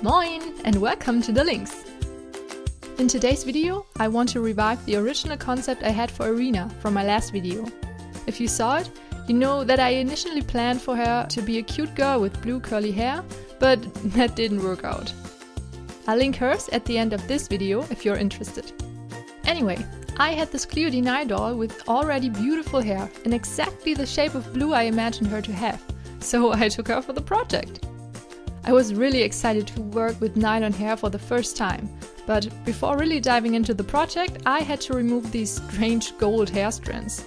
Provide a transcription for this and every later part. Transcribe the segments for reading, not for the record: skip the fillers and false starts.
Moin and welcome to the links! In today's video, I want to revive the original concept I had for Irina from my last video. If you saw it, you know that I initially planned for her to be a cute girl with blue curly hair, but that didn't work out. I'll link hers at the end of this video if you're interested. Anyway, I had this Cleo D9 doll with already beautiful hair in exactly the shape of blue I imagined her to have, so I took her for the project. I was really excited to work with nylon hair for the first time, but before really diving into the project, I had to remove these strange gold hair strands.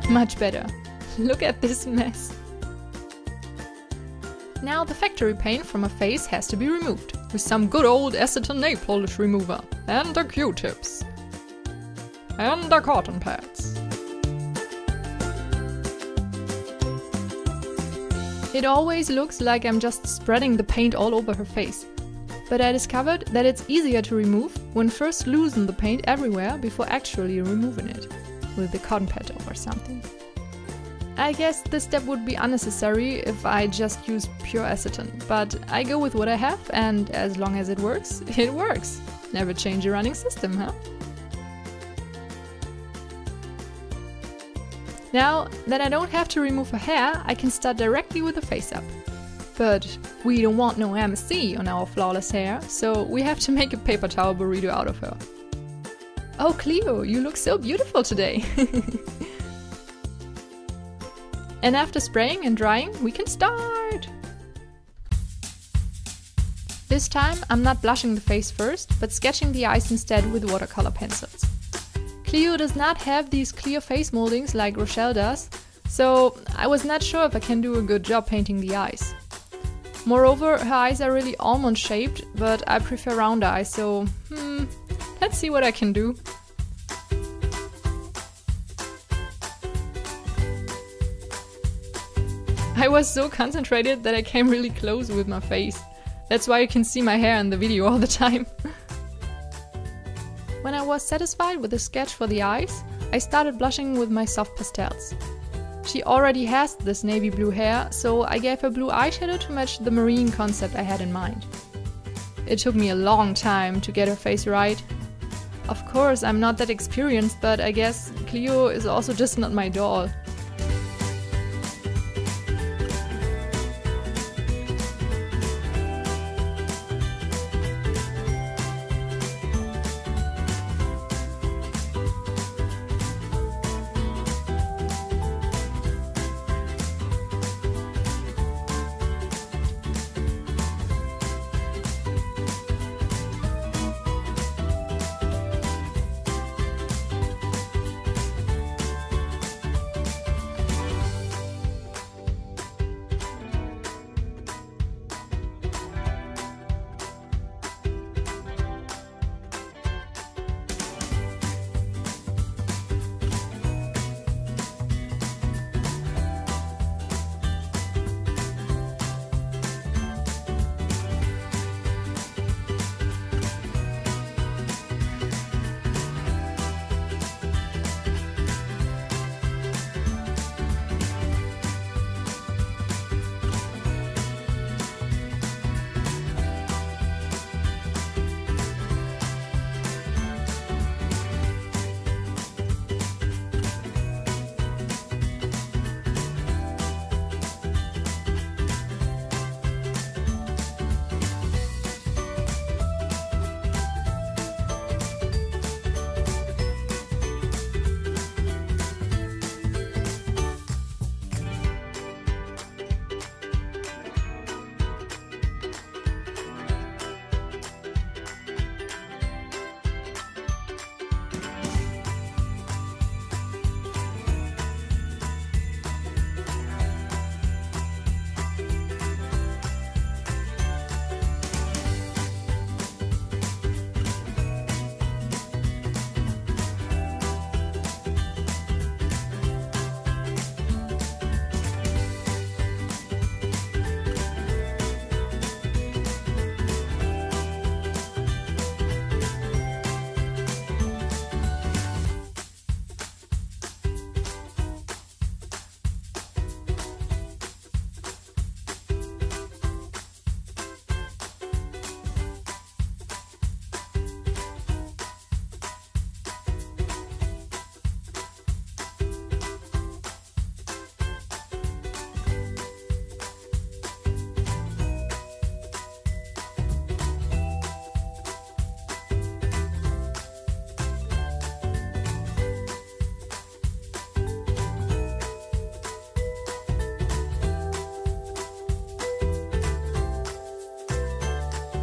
Much better. Look at this mess. Now the factory paint from her face has to be removed, with some good old acetone nail polish remover, and the Q-tips, and the cotton pads. It always looks like I'm just spreading the paint all over her face, but I discovered that it's easier to remove when first loosen the paint everywhere before actually removing it, with the cotton pad or something. I guess this step would be unnecessary if I just use pure acetone, but I go with what I have, and as long as it works, it works. Never change a running system, huh? Now that I don't have to remove her hair, I can start directly with the face up. But we don't want no MSC on our flawless hair, so we have to make a paper towel burrito out of her. Oh Cleo, you look so beautiful today! And after spraying and drying, we can start! This time I'm not blushing the face first, but sketching the eyes instead with watercolor pencils. Cleo does not have these clear face moldings like Rochelle does, so I was not sure if I can do a good job painting the eyes. Moreover, her eyes are really almond shaped, but I prefer round eyes, so let's see what I can do. I was so concentrated that I came really close with my face. That's why you can see my hair in the video all the time. When I was satisfied with the sketch for the eyes, I started blushing with my soft pastels. She already has this navy blue hair, so I gave her blue eyeshadow to match the marine concept I had in mind. It took me a long time to get her face right. Of course, I'm not that experienced, but I guess Cleo is also just not my doll.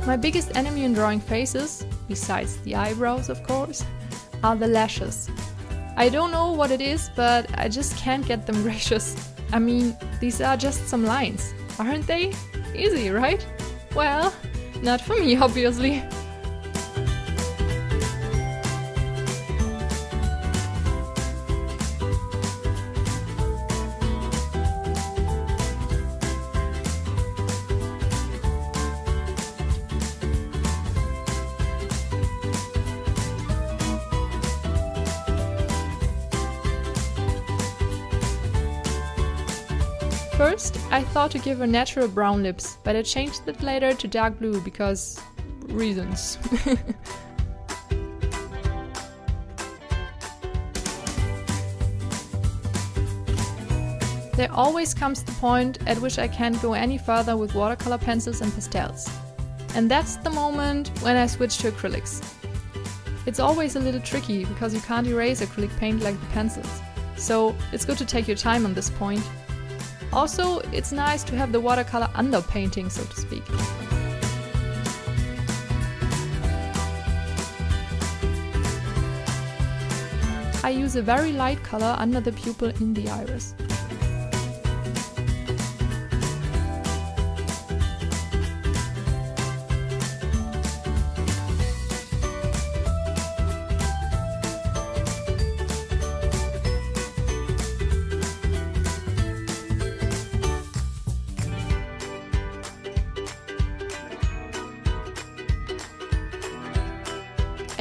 My biggest enemy in drawing faces, besides the eyebrows of course, are the lashes. I don't know what it is, but I just can't get them gracious. I mean, these are just some lines, aren't they? Easy, right? Well, not for me, obviously. First, I thought to give her natural brown lips, but I changed it later to dark blue because reasons. There always comes the point at which I can't go any further with watercolor pencils and pastels. And that's the moment when I switch to acrylics. It's always a little tricky because you can't erase acrylic paint like the pencils, so it's good to take your time on this point. Also, it's nice to have the watercolor underpainting, so to speak. I use a very light color under the pupil in the iris.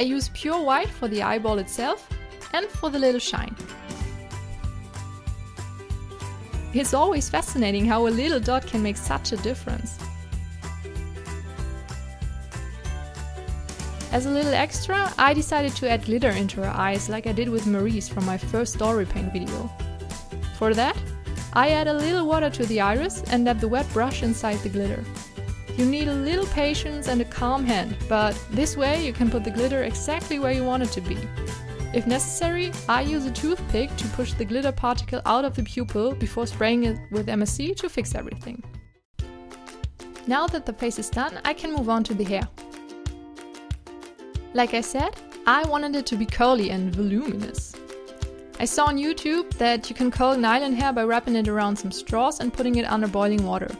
I use pure white for the eyeball itself and for the little shine. It's always fascinating how a little dot can make such a difference. As a little extra, I decided to add glitter into her eyes like I did with Marie's from my first REPAINT video. For that, I add a little water to the iris and dab the wet brush inside the glitter. You need a little patience and a calm hand, but this way you can put the glitter exactly where you want it to be. If necessary, I use a toothpick to push the glitter particle out of the pupil before spraying it with MSC to fix everything. Now that the face is done, I can move on to the hair. Like I said, I wanted it to be curly and voluminous. I saw on YouTube that you can curl nylon hair by wrapping it around some straws and putting it under boiling water.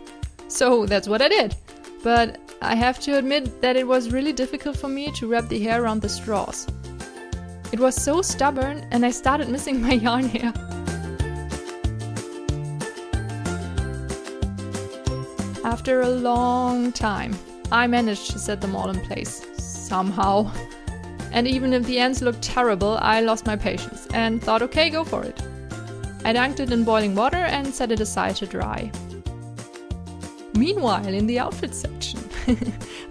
So that's what I did. But I have to admit that it was really difficult for me to wrap the hair around the straws. It was so stubborn and I started missing my yarn hair. After a long time, I managed to set them all in place, somehow. And even if the ends looked terrible, I lost my patience and thought, okay, go for it. I dunked it in boiling water and set it aside to dry. Meanwhile, in the outfit section.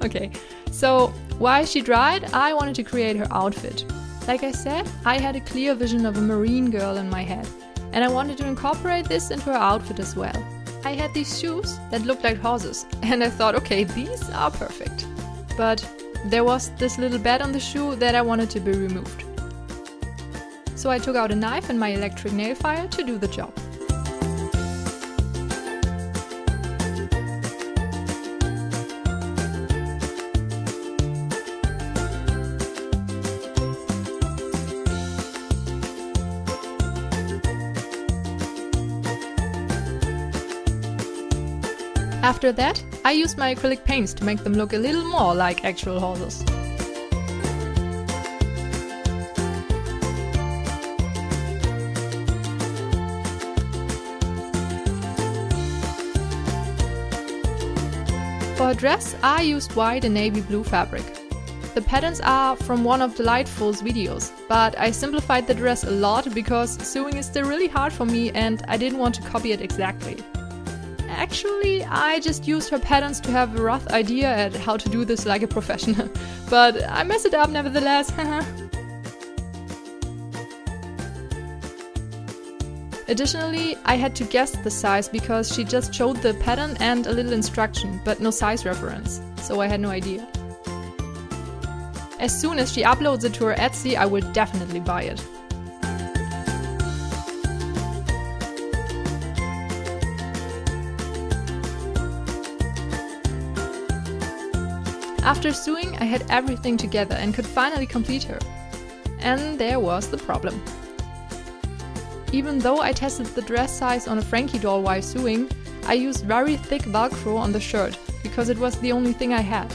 Okay, so while she dried, I wanted to create her outfit. Like I said, I had a clear vision of a marine girl in my head, and I wanted to incorporate this into her outfit as well. I had these shoes that looked like horses, and I thought, okay, these are perfect. But there was this little bed on the shoe that I wanted to be removed. So I took out a knife and my electric nail file to do the job. After that, I used my acrylic paints to make them look a little more like actual horses. For a dress, I used white and navy blue fabric. The patterns are from one of Delightful's videos, but I simplified the dress a lot because sewing is still really hard for me and I didn't want to copy it exactly. Actually, I just used her patterns to have a rough idea at how to do this like a professional, but I messed it up nevertheless. Additionally, I had to guess the size because she just showed the pattern and a little instruction, but no size reference, so I had no idea. As soon as she uploads it to her Etsy, I will definitely buy it. After sewing, I had everything together and could finally complete her. And there was the problem. Even though I tested the dress size on a Frankie doll while sewing, I used very thick Velcro on the shirt, because it was the only thing I had.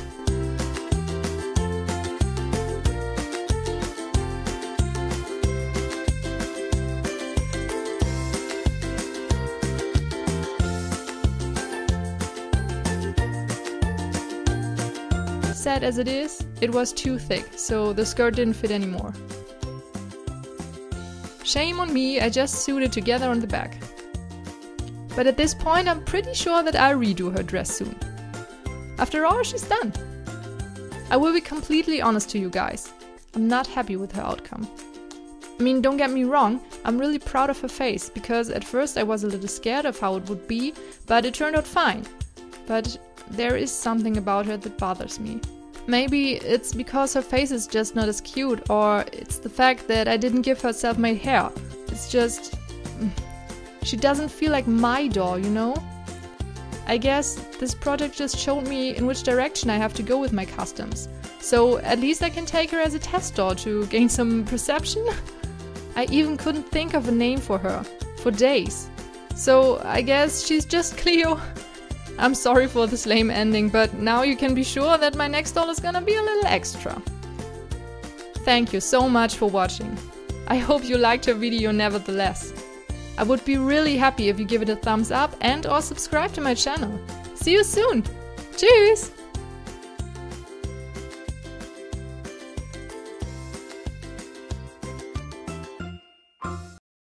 Sad as it is, it was too thick, so the skirt didn't fit anymore. Shame on me, I just sewed it together on the back. But at this point I'm pretty sure that I'll redo her dress soon. After all, she's done. I will be completely honest to you guys. I'm not happy with her outcome. I mean, don't get me wrong, I'm really proud of her face, because at first I was a little scared of how it would be, but it turned out fine. But there is something about her that bothers me. Maybe it's because her face is just not as cute, or it's the fact that I didn't give her self-made hair. It's just... she doesn't feel like my doll, you know? I guess this project just showed me in which direction I have to go with my customs. So at least I can take her as a test doll to gain some perception. I even couldn't think of a name for her, for days. So I guess she's just Cleo. I'm sorry for this lame ending, but now you can be sure that my next doll is gonna be a little extra. Thank you so much for watching. I hope you liked her video nevertheless. I would be really happy if you give it a thumbs up and or subscribe to my channel. See you soon! Tschüss!